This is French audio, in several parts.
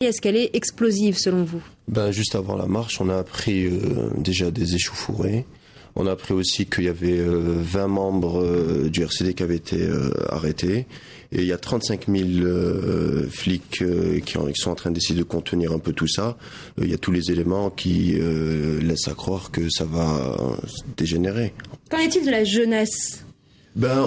Est-ce qu'elle est explosive selon vous? Juste avant la marche, on a appris déjà des échauffourées. On a appris aussi qu'il y avait 20 membres du RCD qui avaient été arrêtés. Et il y a 35 000 flics qui sont en train d'essayer de contenir un peu tout ça. Il y a tous les éléments qui laissent à croire que ça va dégénérer. Qu'en est-il de la jeunesse ?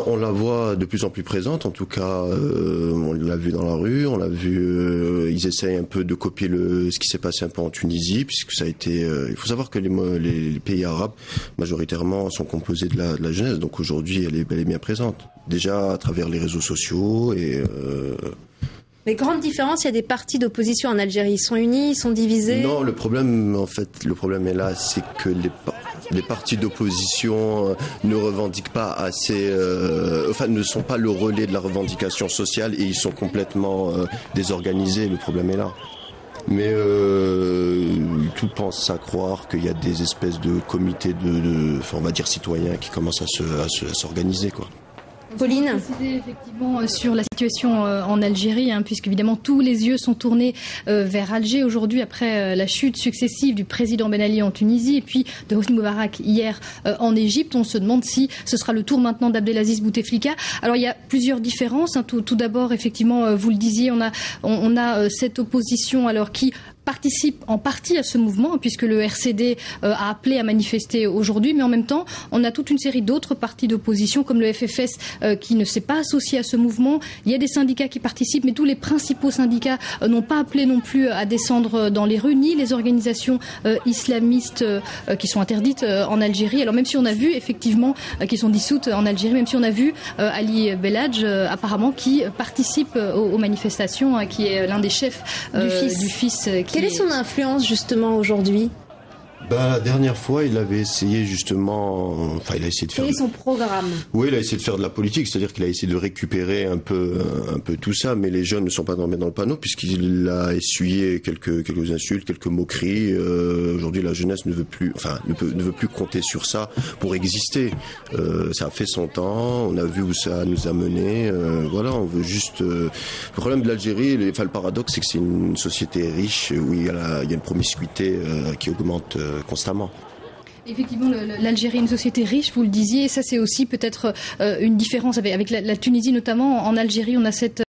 On la voit de plus en plus présente, en tout cas, on l'a vu dans la rue, on l'a vu, ils essayent un peu de copier ce qui s'est passé un peu en Tunisie, puisque ça a été, il faut savoir que les pays arabes, majoritairement, sont composés de la jeunesse, donc aujourd'hui, elle est bel et bien présente. Déjà, à travers les réseaux sociaux et... Mais grande différence, il y a des partis d'opposition en Algérie, ils sont unis, ils sont divisés. Non, le problème est là, c'est que les partis d'opposition ne revendiquent pas assez, ne sont pas le relais de la revendication sociale et ils sont complètement désorganisés. Le problème est là. Mais tout pense à croire qu'il y a des espèces de comités on va dire citoyens qui commencent à s'organiser, quoi. Pauline, effectivement sur la situation en Algérie, puisque évidemment tous les yeux sont tournés vers Alger aujourd'hui après la chute successive du président Ben Ali en Tunisie et puis de Hosni Moubarak hier en Égypte. On se demande si ce sera le tour maintenant d'Abdelaziz Bouteflika. Alors il y a plusieurs différences. Tout d'abord, effectivement, vous le disiez, on a cette opposition alors qui participe en partie à ce mouvement puisque le RCD a appelé à manifester aujourd'hui, mais en même temps on a toute une série d'autres partis d'opposition comme le FFS qui ne s'est pas associé à ce mouvement. Il y a des syndicats qui participent, mais tous les principaux syndicats n'ont pas appelé non plus à descendre dans les rues, ni les organisations islamistes qui sont interdites en Algérie. Alors même si on a vu effectivement qui sont dissoutes en Algérie, même si on a vu Ali Belhadj apparemment qui participe aux manifestations, qui est l'un des chefs du FIS. Quelle est son influence justement aujourd'hui ? La dernière fois, il avait essayé justement, il a essayé de faire... Quel est son programme ? Oui, il a essayé de faire de la politique, c'est-à-dire qu'il a essayé de récupérer un peu tout ça, mais les jeunes ne sont pas tombés dans le panneau puisqu'il a essuyé quelques insultes, quelques moqueries. Aujourd'hui, la jeunesse ne veut plus compter sur ça pour exister. Ça a fait son temps, on a vu où ça nous a mené. On veut juste... Le problème de l'Algérie, le paradoxe, c'est que c'est une société riche où il y a une promiscuité qui augmente constamment. Effectivement, l'Algérie est une société riche, vous le disiez, et ça c'est aussi peut-être une différence avec la Tunisie notamment. En Algérie, on a cette